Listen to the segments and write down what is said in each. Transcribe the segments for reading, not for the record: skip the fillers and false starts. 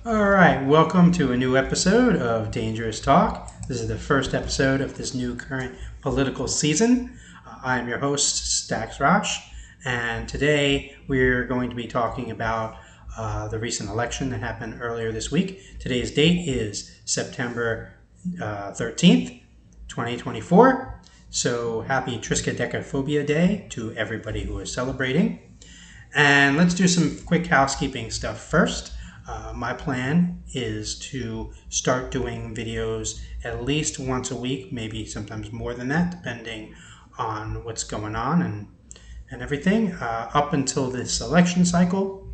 All right, welcome to a new episode of Dangerous Talk. This is the first episode of this new current political season. I am your host, Stax Rosh, and today we're going to be talking about the recent election that happened earlier this week. Today's date is September 13th, 2024. So happy Triskaidekaphobia Day to everybody who is celebrating. And let's do some quick housekeeping stuff first. My plan is to start doing videos at least once a week, maybe sometimes more than that, depending on what's going on and everything, up until this election cycle,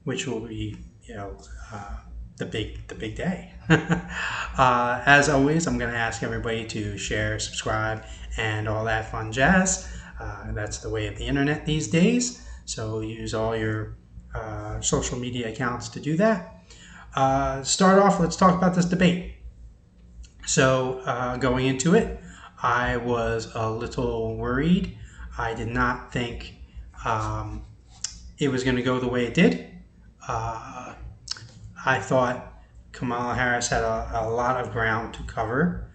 which will be, the big day. As always, I'm going to ask everybody to share, subscribe, and all that fun jazz. That's the way of the internet these days. So use all your social media accounts to do that. Start off, let's talk about this debate. So going into it, I was a little worried. I did not think it was going to go the way it did. I thought Kamala Harris had a lot of ground to cover.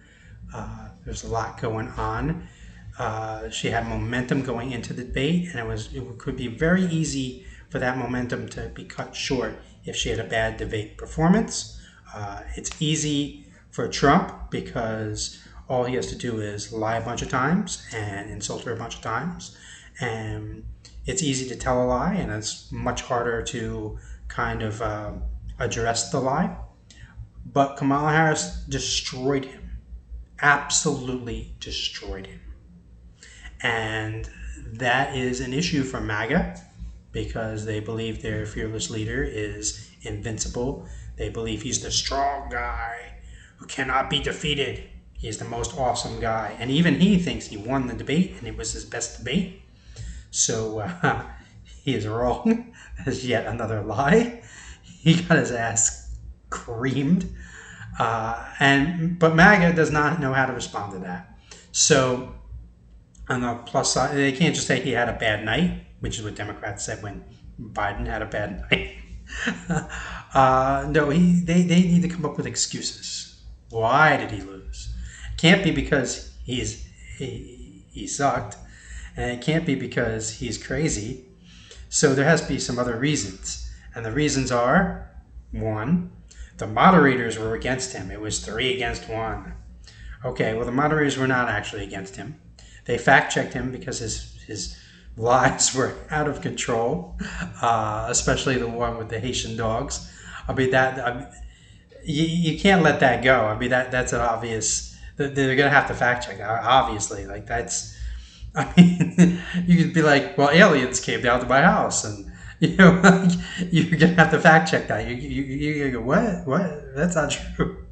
There's a lot going on. She had momentum going into the debate, and it could be very easy for that momentum to be cut short if she had a bad debate performance. It's easy for Trump because all he has to do is lie a bunch of times and insult her a bunch of times. And it's easy to tell a lie, and it's much harder to kind of address the lie. But Kamala Harris destroyed him, absolutely destroyed him. And that is an issue for MAGA because they believe their fearless leader is invincible. They believe he's the strong guy who cannot be defeated. He's the most awesome guy. And even he thinks he won the debate and it was his best debate. So he is wrong. That's yet another lie. He got his ass creamed. But MAGA does not know how to respond to that. So on the plus side, they can't just say he had a bad night, which is what Democrats said when Biden had a bad night. No, they need to come up with excuses. Why did he lose? It can't be because he sucked, and it can't be because he's crazy. So there has to be some other reasons. And the reasons are, 1, the moderators were against him. It was 3 against 1. Okay, well, the moderators were not actually against him. They fact-checked him because his lies were out of control, especially the one with the Haitian dogs. You can't let that go. I mean, that's an obvious. They're going to have to fact-check that, obviously. Like, that's. I mean, you could be like, well, aliens came down to my house, and you're going to have to fact-check that. You go, what? That's not true.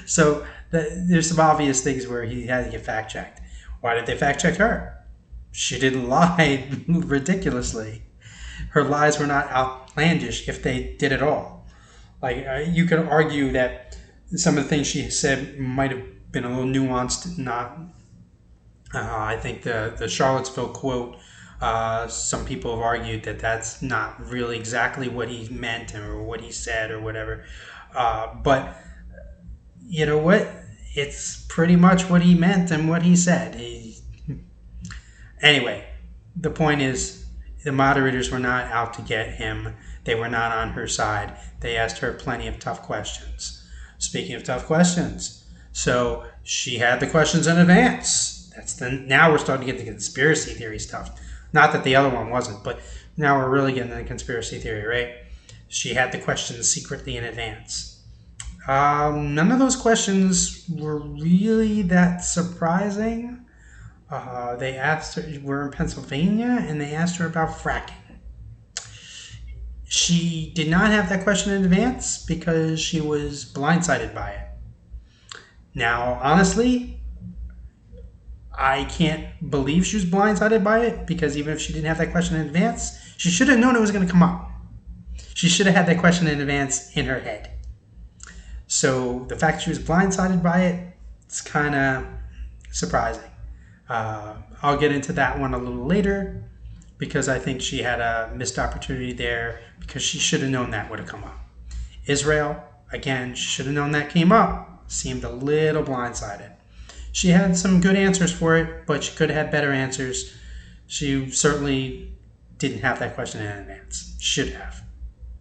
So there's some obvious things where he had to get fact-checked. Why did they fact-check her? She didn't lie ridiculously. Her lies were not outlandish if they did at all. Like, you could argue that some of the things she said might have been a little nuanced. I think the Charlottesville quote, some people have argued that that's not really exactly what he meant or what he said or whatever. But you know what? It's pretty much what he meant and what he said. Anyway, the point is the moderators were not out to get him. They were not on her side. They asked her plenty of tough questions. Speaking of tough questions, so she had the questions in advance. Now we're starting to get the conspiracy theory stuff. Not that the other one wasn't, but now we're really getting the conspiracy theory, right? She had the questions secretly in advance. None of those questions were really that surprising. They asked her, we're in Pennsylvania, and they asked her about fracking. She did not have that question in advance because she was blindsided by it. Now, honestly, I can't believe she was blindsided by it because even if she didn't have that question in advance, she should have known it was going to come up. She should have had that question in advance in her head. So the fact she was blindsided by it, it's kind of surprising. I'll get into that one a little later because I think she had a missed opportunity there because she should have known that would have come up. Israel, again, she should have known that came up. Seemed a little blindsided. She had some good answers for it, but she could have had better answers. She certainly didn't have that question in advance. Should have,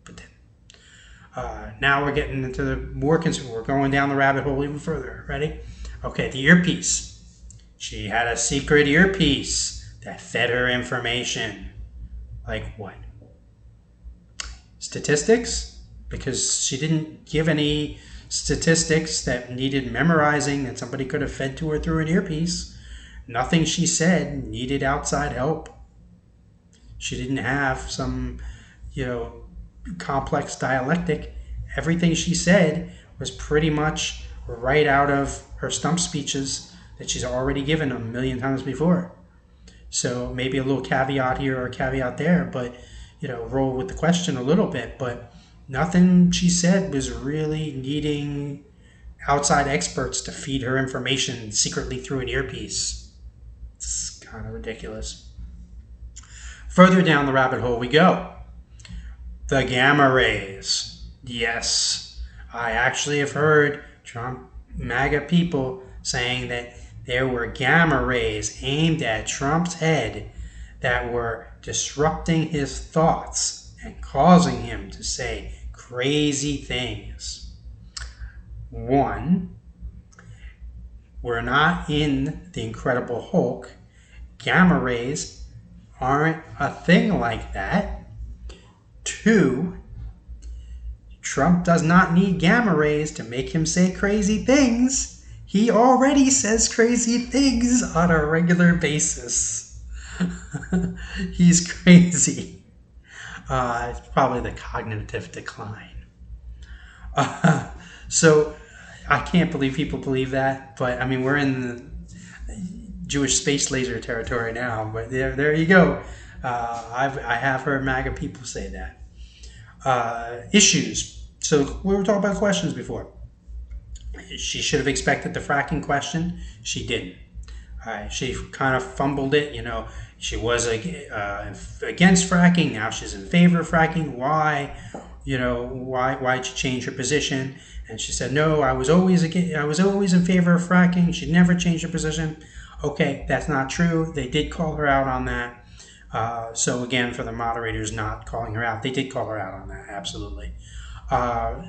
but didn't. Now we're getting into the more concern. We're going down the rabbit hole even further. Ready? Okay, the earpiece. She had a secret earpiece that fed her information. Like what? Statistics? Because she didn't give any statistics that needed memorizing that somebody could have fed to her through an earpiece. Nothing she said needed outside help. She didn't have some, complex dialectic. Everything she said was pretty much right out of her stump speeches that she's already given a million times before. So maybe a little caveat here or a caveat there, but, roll with the question a little bit. But nothing she said was really needing outside experts to feed her information secretly through an earpiece. It's kind of ridiculous. Further down the rabbit hole we go. The gamma rays. Yes, I actually have heard Trump MAGA people saying that there were gamma rays aimed at Trump's head that were disrupting his thoughts and causing him to say crazy things. One, we're not in The Incredible Hulk. Gamma rays aren't a thing like that. Two, Trump does not need gamma rays to make him say crazy things. He already says crazy things on a regular basis. He's crazy. It's probably the cognitive decline. So I can't believe people believe that, but I mean, we're in the Jewish space laser territory now, but there you go. I have heard MAGA people say that. Issues. So we were talking about questions before. She should have expected the fracking question. She didn't. She kind of fumbled it. She was against fracking. Now she's in favor of fracking. Why? Why'd she change her position? And she said, no, I was always in favor of fracking. She never changed her position. Okay, that's not true. They did call her out on that. So again, for the moderators not calling her out, they did call her out on that, absolutely.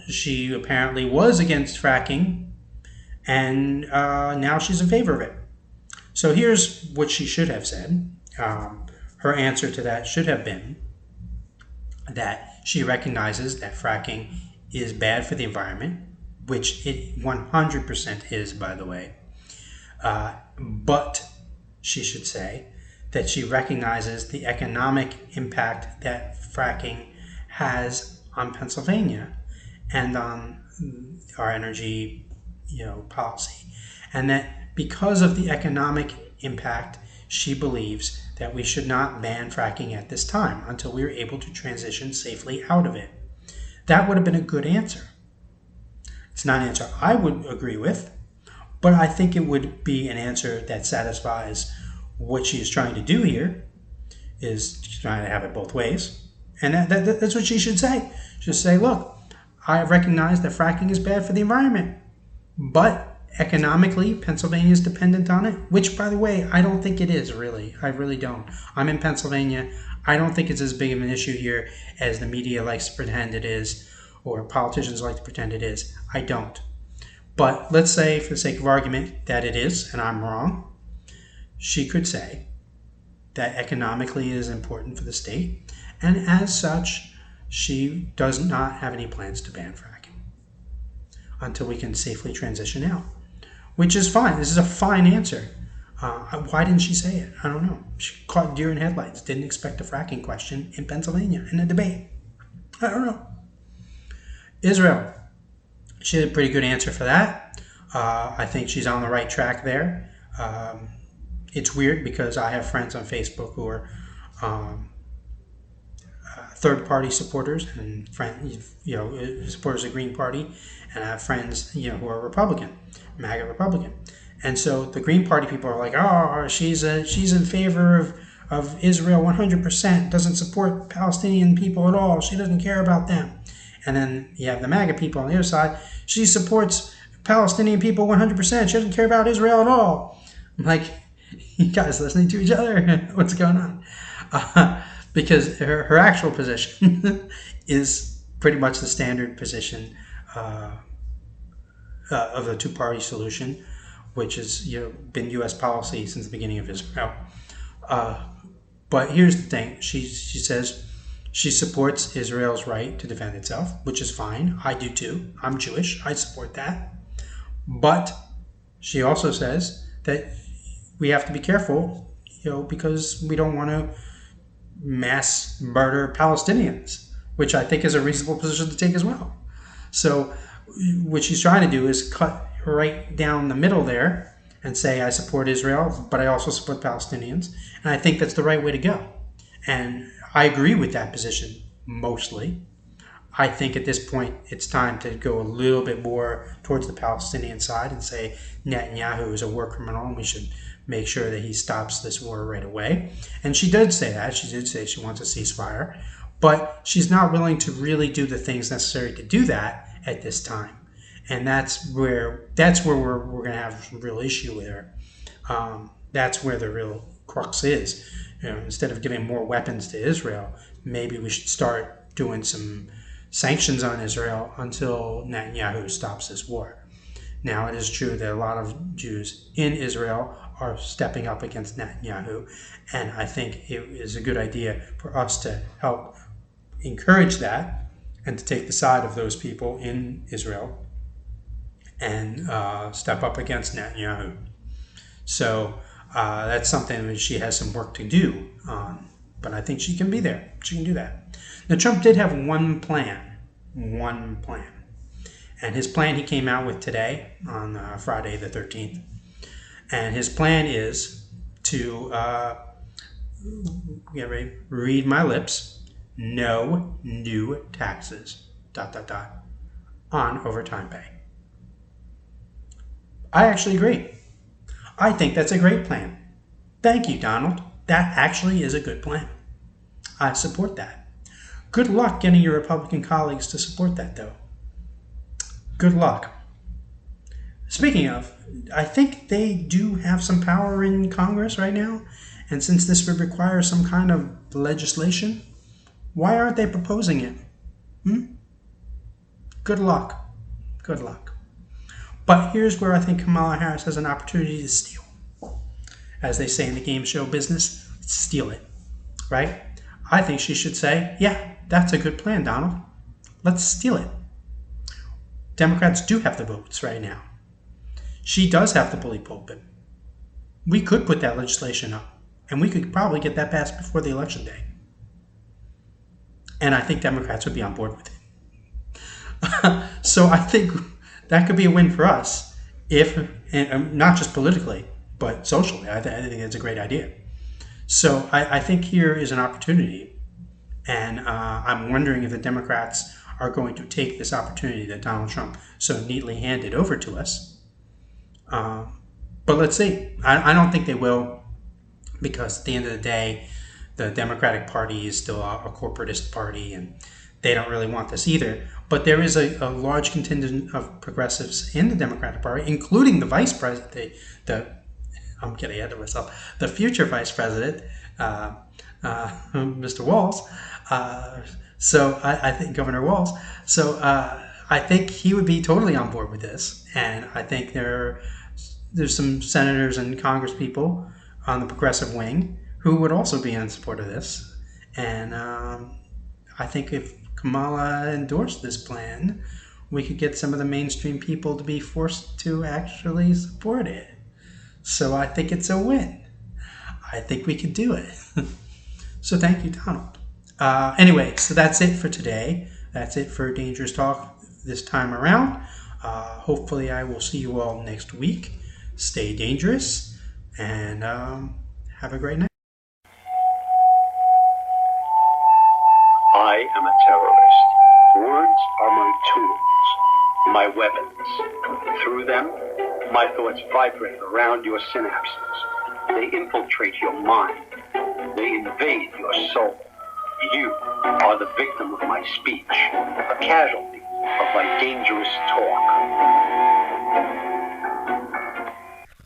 She apparently was against fracking, and now she's in favor of it. So here's what she should have said. Her answer to that should have been that she recognizes that fracking is bad for the environment, which it 100% is, by the way. But she should say that she recognizes the economic impact that fracking has on Pennsylvania and on our energy, policy. And that because of the economic impact, she believes that we should not ban fracking at this time until we are able to transition safely out of it. That would have been a good answer. It's not an answer I would agree with, but I think it would be an answer that satisfies what she is trying to do here, is trying to have it both ways. And that's what she should say. She'll say, look, I recognize that fracking is bad for the environment, but economically, Pennsylvania is dependent on it, which, by the way, I don't think it is, really. I really don't. I'm in Pennsylvania. I don't think it's as big of an issue here as the media likes to pretend it is, or politicians like to pretend it is. I don't. But let's say, for the sake of argument, that it is, and I'm wrong. She could say that economically it is important for the state, and as such, she does not have any plans to ban fracking until we can safely transition out, which is fine. This is a fine answer. Why didn't she say it? I don't know. She caught deer in headlights, didn't expect a fracking question in Pennsylvania in a debate. I don't know. Israel. She had a pretty good answer for that. I think she's on the right track there. It's weird because I have friends on Facebook who are third-party supporters and supporters of the Green Party, and I have friends who are Republican, MAGA Republican, and so the Green Party people are like, oh, she's in favor of Israel 100%, doesn't support Palestinian people at all, she doesn't care about them, And then you have the MAGA people on the other side. She supports Palestinian people 100%. She doesn't care about Israel at all. I'm like, you guys listening to each other? What's going on? Because her actual position is pretty much the standard position of the two-party solution, which has been U.S. policy since the beginning of Israel. But here's the thing. She says she supports Israel's right to defend itself, which is fine. I do too. I'm Jewish. I support that. But she also says that we have to be careful, because we don't want to mass murder Palestinians, which I think is a reasonable position to take as well. So what she's trying to do is cut right down the middle there and say, I support Israel, but I also support Palestinians. And I think that's the right way to go. And I agree with that position mostly. I think at this point it's time to go a little bit more towards the Palestinian side and say Netanyahu is a war criminal and we should make sure that he stops this war right away. And she did say that. She did say she wants a ceasefire. But she's not willing to really do the things necessary to do that at this time. And that's where we're going to have a real issue with her. That's where the real crux is. Instead of giving more weapons to Israel, maybe we should start doing some sanctions on Israel until Netanyahu stops this war. Now, it is true that a lot of Jews in Israel are stepping up against Netanyahu, and I think it is a good idea for us to help encourage that and to take the side of those people in Israel and step up against Netanyahu. So that's something that she has some work to do on, but I think she can be there. She can do that. Now, Trump did have one plan. And his plan he came out with today on Friday the 13th. And his plan is to, read my lips, no new taxes, ... on overtime pay. I actually agree. I think that's a great plan. Thank you, Donald. That actually is a good plan. I support that. Good luck getting your Republican colleagues to support that, though. Good luck. Speaking of, I think they do have some power in Congress right now, and since this would require some kind of legislation, why aren't they proposing it? Good luck. Good luck. But here's where I think Kamala Harris has an opportunity to steal. As they say in the game show business, steal it, right? I think she should say, yeah, that's a good plan, Donald. Let's steal it. Democrats do have the votes right now. She does have the bully pulpit. We could put that legislation up, and we could probably get that passed before the election day. And I think Democrats would be on board with it. So I think that could be a win for us, and not just politically, but socially. I think it's a great idea. So I think here is an opportunity, and I'm wondering if the Democrats are going to take this opportunity that Donald Trump so neatly handed over to us. But let's see. I don't think they will, because at the end of the day, the Democratic Party is still a corporatist party, and they don't really want this either. But there is a large contingent of progressives in the Democratic Party, including the vice president, I'm getting ahead of myself, the future vice president, Mr. Walz. So I think Governor Walz. So I think he would be totally on board with this. And I think there's some senators and Congress people on the progressive wing who would also be in support of this. And I think if Kamala endorsed this plan, we could get some of the mainstream people to be forced to actually support it. So I think it's a win. I think we could do it. So thank you, Donald. Anyway, so that's it for today. That's it for Dangerous Talk this time around. Hopefully I will see you all next week. Stay dangerous and have a great night. I am a terrorist. Words are my tools, my weapons. Through them, my thoughts vibrate around your synapses. They infiltrate your mind. They invade your soul. You are the victim of my speech, a casualty of my dangerous talk.